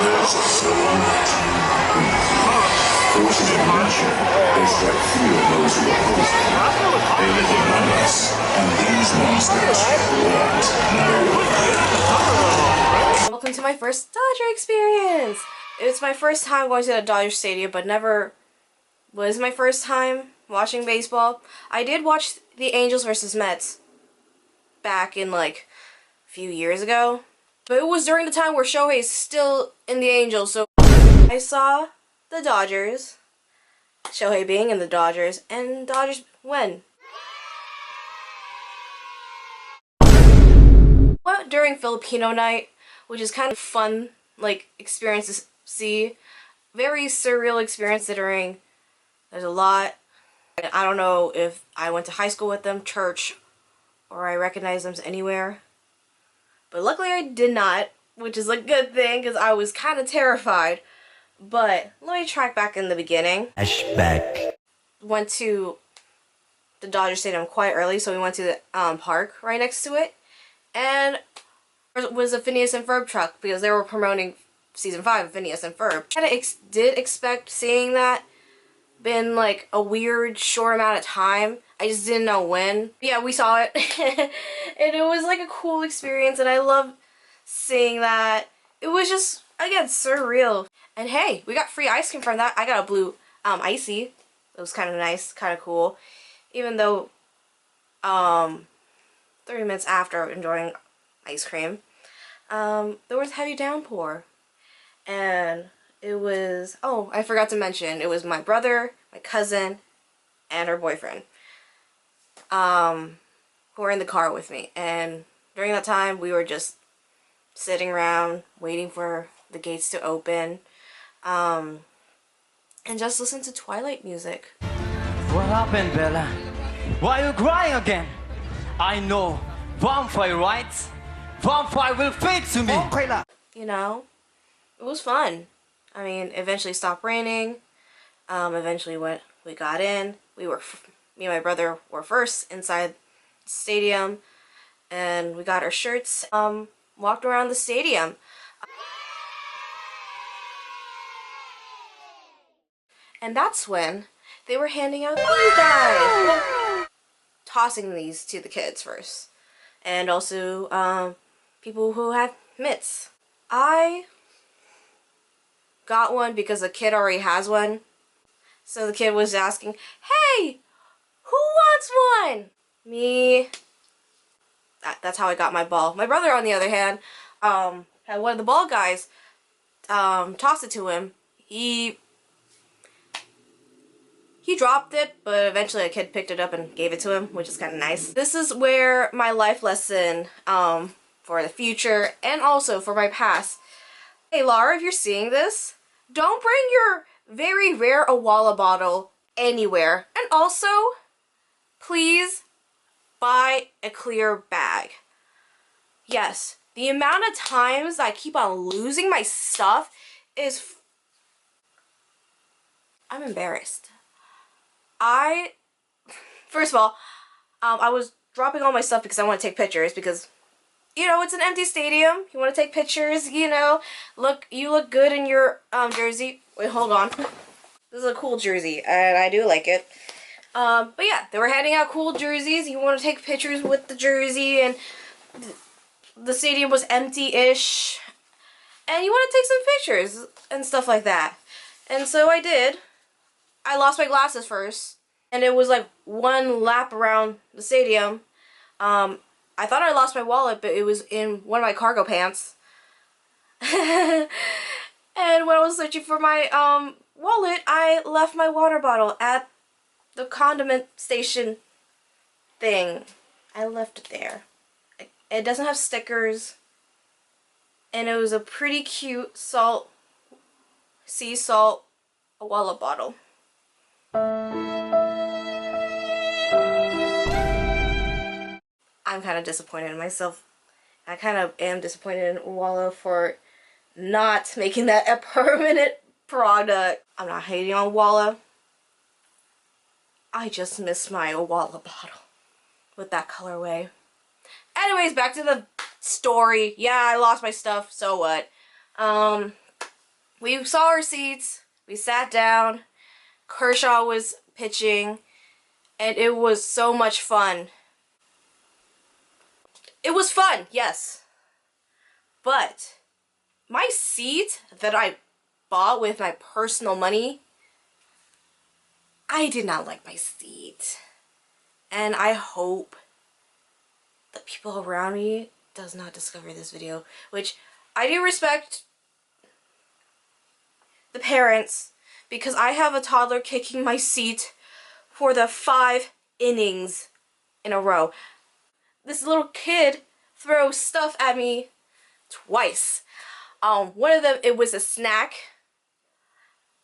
There's so much forces of nature. They strike fear of those who oppose them. They live among us, and these monsters want no end. Welcome to my first Dodger experience! It's my first time going to the Dodger Stadium, but never was my first time watching baseball. I did watch the Angels versus Mets back in like a few years ago, but it was during the time where Shohei's still in the Angels, so I saw the Dodgers, Shohei being in the Dodgers, and Dodgers win. Went during Filipino night, which is kind of fun, like, experience to see. Very surreal experience considering there's a lot. I don't know if I went to high school with them, church, or I recognize them anywhere. But luckily I did not, which is a good thing because I was kind of terrified. But let me track back in the beginning. Flashback. Went to the Dodger Stadium quite early, so we went to the park right next to it. And it was a Phineas and Ferb truck because they were promoting season 5 of Phineas and Ferb. I did expect seeing that. Been like a weird short amount of time. I just didn't know when. Yeah, we saw it. And it was like a cool experience and I loved seeing that. It was just, again, surreal. And hey, we got free ice cream from that. I got a blue icy. It was kind of nice, kind of cool. Even though 30 minutes after enjoying ice cream, there was heavy downpour. And it was, oh, I forgot to mention, it was my brother, my cousin, and her boyfriend who were in the car with me. And during that time, we were just sitting around, waiting for the gates to open, and just listen to Twilight music. What happened, Bella? Why are you crying again? I know. Vampire, right? Vampire will fade to me. You know, it was fun. I mean, eventually it stopped raining. Eventually we got in. Me and my brother were first inside the stadium, and we got our shirts. Walked around the stadium. And that's when they were handing out these guys. Tossing these to the kids first. And also people who had mitts. I got one because a kid already has one. So the kid was asking, hey, who wants one? Me. That's how I got my ball. My brother, on the other hand, had one of the ball guys toss it to him. He dropped it, but eventually a kid picked it up and gave it to him, which is kind of nice. This is where my life lesson for the future and also for my past. Hey Laura, if you're seeing this, don't bring your very rare Awala bottle anywhere. And also, please buy a clear bag. Yes, the amount of times I keep on losing my stuff is... I'm embarrassed. First of all, I was dropping all my stuff because I want to take pictures because, you know, it's an empty stadium. You want to take pictures, you know. You look good in your jersey. Wait, hold on. This is a cool jersey, and I do like it. But yeah, they were handing out cool jerseys. You want to take pictures with the jersey, and the stadium was empty-ish. And you want to take some pictures and stuff like that. And so I did. I lost my glasses first, and it was like one lap around the stadium. I thought I lost my wallet, but it was in one of my cargo pants. And when I was searching for my wallet, I left my water bottle at the condiment station thing. I left it there. It doesn't have stickers, and it was a pretty cute sea salt Awala bottle. I'm kind of disappointed in myself. I kind of am disappointed in Awala for not making that a permanent product. I'm not hating on Awala. I just miss my Awala bottle with that colorway. Anyways, back to the story. Yeah, I lost my stuff, so what? We saw our seats, we sat down, Kershaw was pitching, and it was so much fun. It was fun, yes. But my seat that I bought with my personal money, I did not like my seat. And I hope the people around me does not discover this video, which I do respect the parents, because I have a toddler kicking my seat for the 5 innings in a row. This little kid throws stuff at me twice. One of them, it was a snack,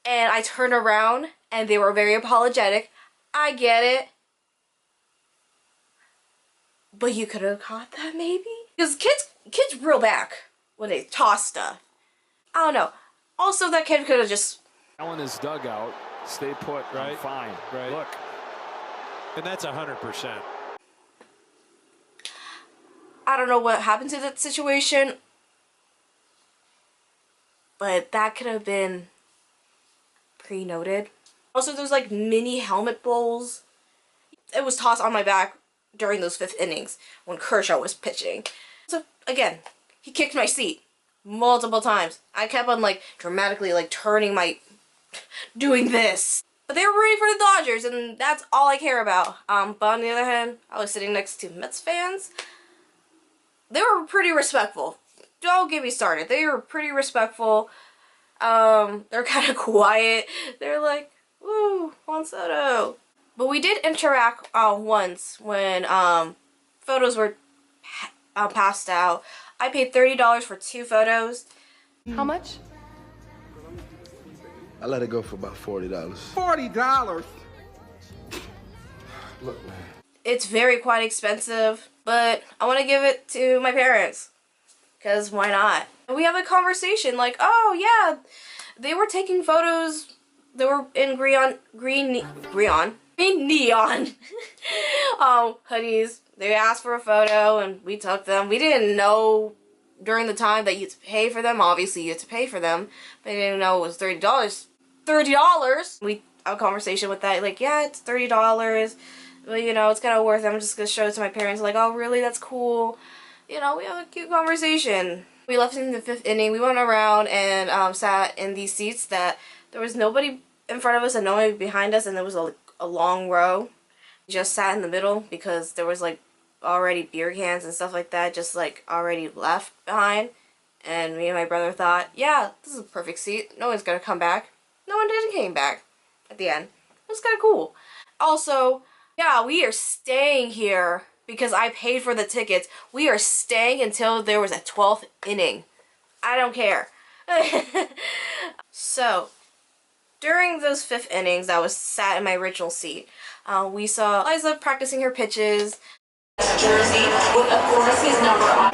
and I turned around and they were very apologetic. I get it, but you could have caught that maybe, because kids reel back when they toss stuff. I don't know. Also, that kid could have just Allen is dugout. Stay put, right? I'm fine. Right. Look. And that's 100%. I don't know what happened to that situation, but that could have been pre-noted. Also, there's like mini helmet bowls. It was tossed on my back during those 5th innings when Kershaw was pitching. So again, he kicked my seat multiple times. I kept on like dramatically like turning doing this. But they were rooting for the Dodgers, and that's all I care about. But on the other hand, I was sitting next to Mets fans. They were pretty respectful. Don't get me started. They were pretty respectful. They're kind of quiet. They're like, "Woo, Juan Soto." But we did interact once when photos were passed out. I paid $30 for 2 photos. How much? I let it go for about $40. $40? Look, man. It's quite expensive, but I want to give it to my parents, because why not? And we have a conversation like, oh yeah, they were taking photos, they were in green neon hoodies. They asked for a photo and we took them. We didn't know during the time that you had to pay for them. Obviously you had to pay for them, but I didn't know it was $30. $30! We had a conversation with that, like, yeah, it's $30, but you know, it's kind of worth it. I'm just gonna show it to my parents, like, oh really, that's cool. You know, we have a cute conversation. We left in the 5th inning. We went around and sat in these seats that there was nobody in front of us and nobody behind us, and there was a long row. We just sat in the middle because there was like already beer cans and stuff like that just like already left behind, and me and my brother thought, yeah, this is a perfect seat. No one's gonna come back. No one didn't came back at the end. It was kind of cool. Also, yeah, we are staying here because I paid for the tickets. We are staying until there was a 12th inning. I don't care. So, during those 5th innings, I was sat in my original seat. We saw Liza practicing her pitches. Jersey with, of course, his number on.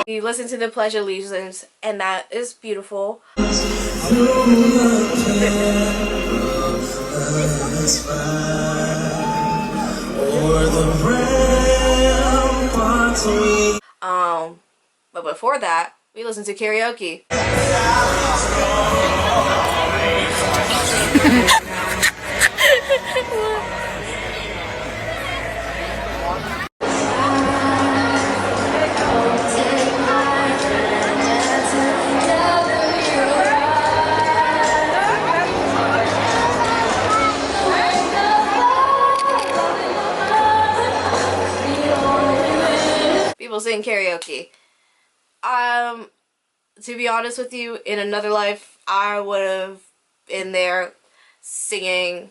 We listened to the Pledge of Allegiance, and that is beautiful. But before that, we listened to karaoke. People sing karaoke. To be honest with you, in another life, I would have been there singing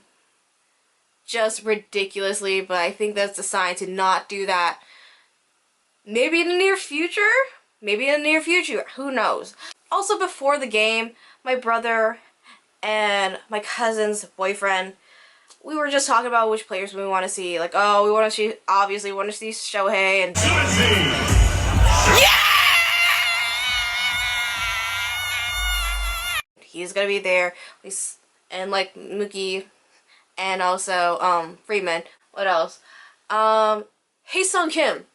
just ridiculously, but I think that's a sign to not do that. Maybe in the near future? Maybe in the near future, who knows? Also, before the game, my brother and my cousin's boyfriend, we were just talking about which players we want to see. Like, oh, we want to see, obviously, we want to see Shohei and... Yeah! He's gonna be there. And like Mookie and also Freeman. What else? Hae Sung Kim.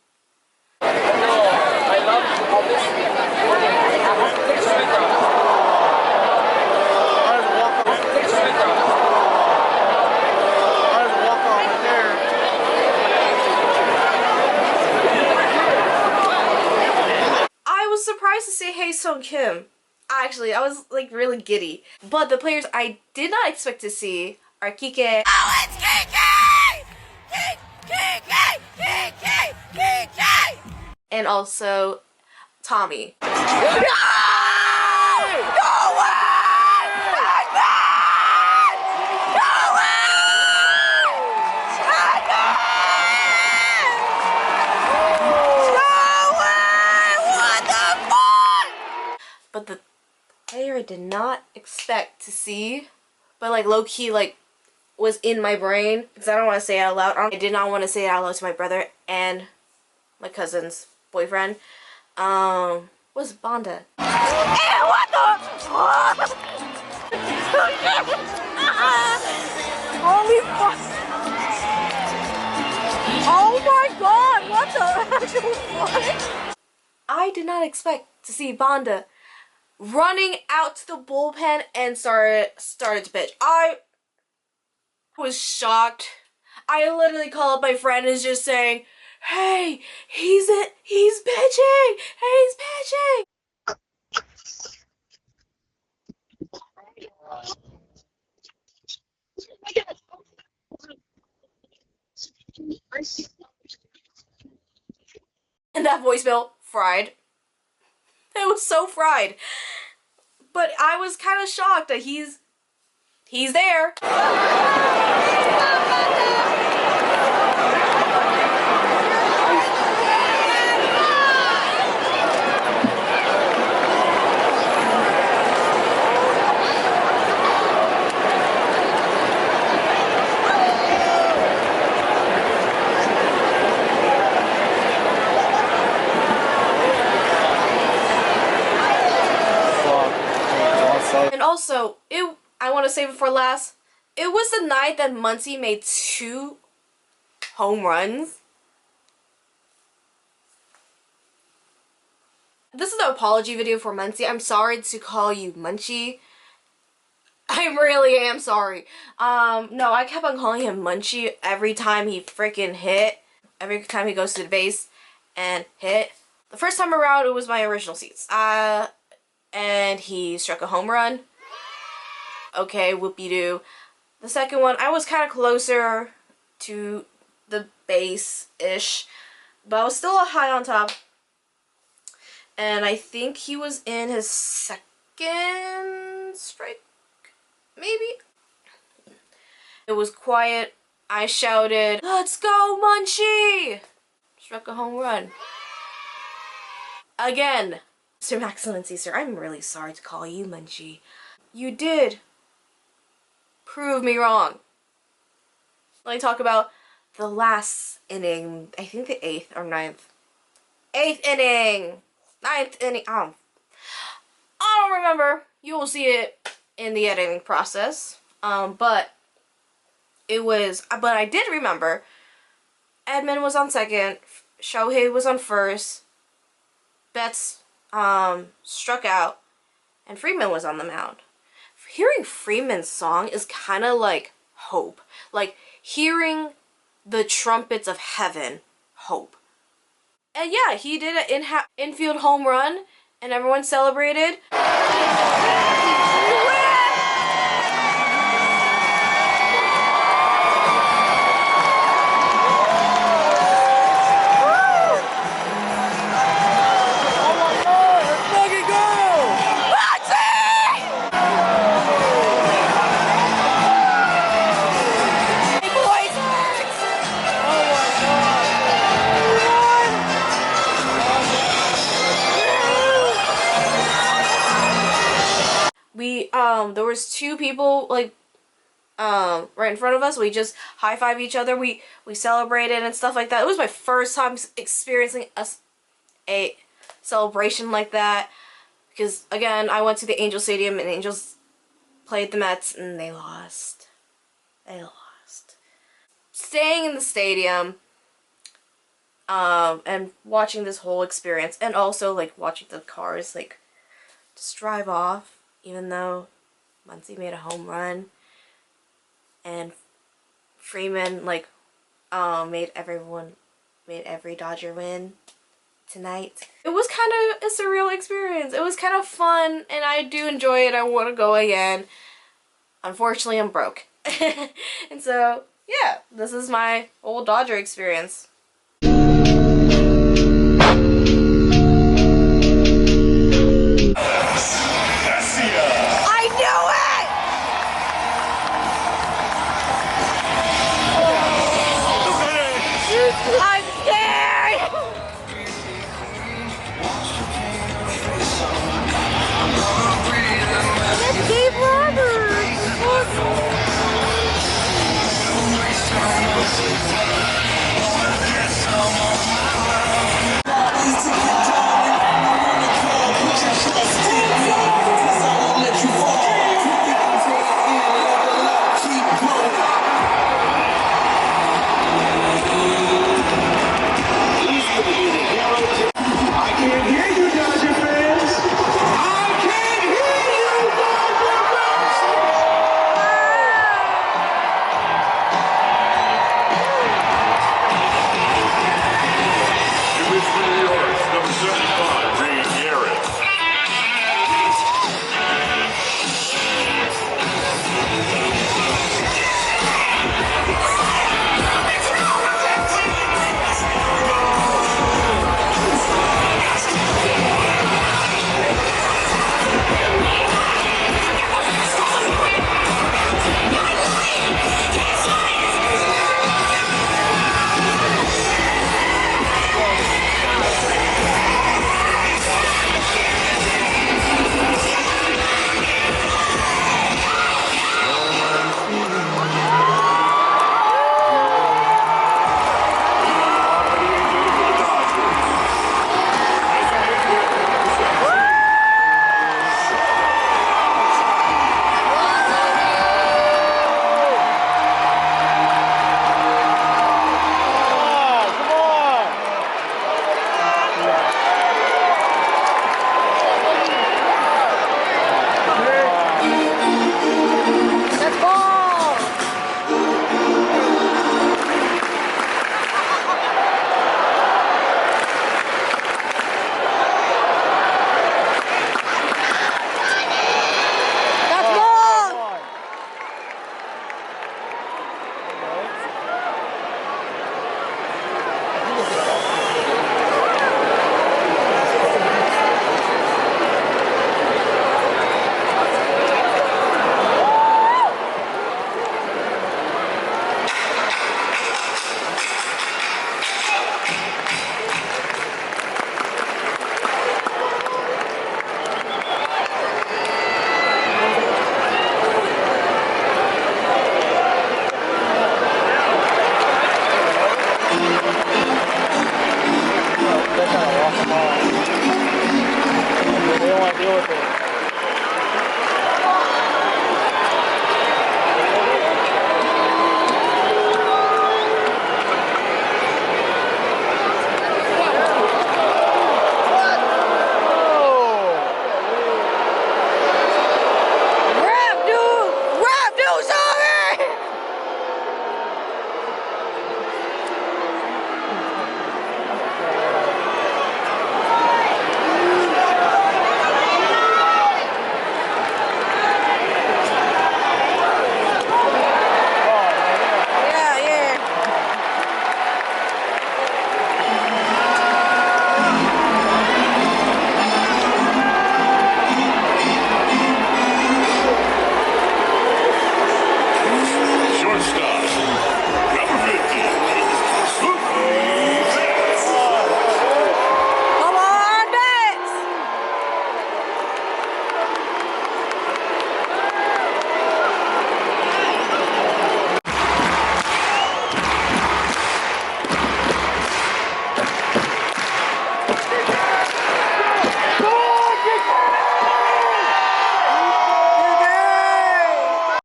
I was surprised to see Hae Sung Kim. Actually, I was like really giddy. But the players I did not expect to see are Kike. Oh, it's Kike! Kike! And also Tommy. But the player I did not expect to see, but like low-key like was in my brain because I don't want to say it out loud. I did not want to say it out loud to my brother and my cousin's boyfriend. Was Banda. Ew, what the fuck? Holy fuck. Oh my god, what the actual fuck? I did not expect to see Banda running out to the bullpen and started to pitch. I was shocked. I literally called up my friend and is just saying, "Hey, he's pitching! He's pitching!" And that voicemail fried. It was so fried. But I was kind of shocked that he's there. And also, I want to say before last, it was the night that Muncie made 2 home runs. This is an apology video for Muncie. I'm sorry to call you Munchie. I really am sorry. No, I kept on calling him Munchie every time he freaking hit. Every time he goes to the base and hit. The first time around, it was my original seats. And he struck a home run. Okay, whoopie-doo. The second one, I was kind of closer to the base-ish, but I was still high on top. And I think he was in his second strike, maybe? It was quiet. I shouted, "Let's go, Munchie!" Struck a home run. Again. Sir Excellency, sir, I'm really sorry to call you Munchie. You did prove me wrong. Let me talk about the last inning. I think the 8th or 9th. 8th inning! 9th inning. I don't remember. You will see it in the editing process. But I did remember Edmund was on second, Shohei was on first, Betts struck out, and Freeman was on the mound. Hearing Freeman's song is kind of like hope. Like hearing the trumpets of heaven, hope. And yeah, he did an infield home run, and everyone celebrated. There was 2 people like right in front of us. We just high-fived each other. We celebrated and stuff like that. It was my first time experiencing a celebration like that because again, I went to the Angel Stadium and Angels played the Mets and they lost. Staying in the stadium, and watching this whole experience, and also like watching the cars like just drive off, even though Muncy made a home run and Freeman like made every Dodger win tonight. It was kind of a surreal experience. It was kind of fun, and I do enjoy it. I want to go again. Unfortunately, I'm broke. And so, yeah, this is my old Dodger experience.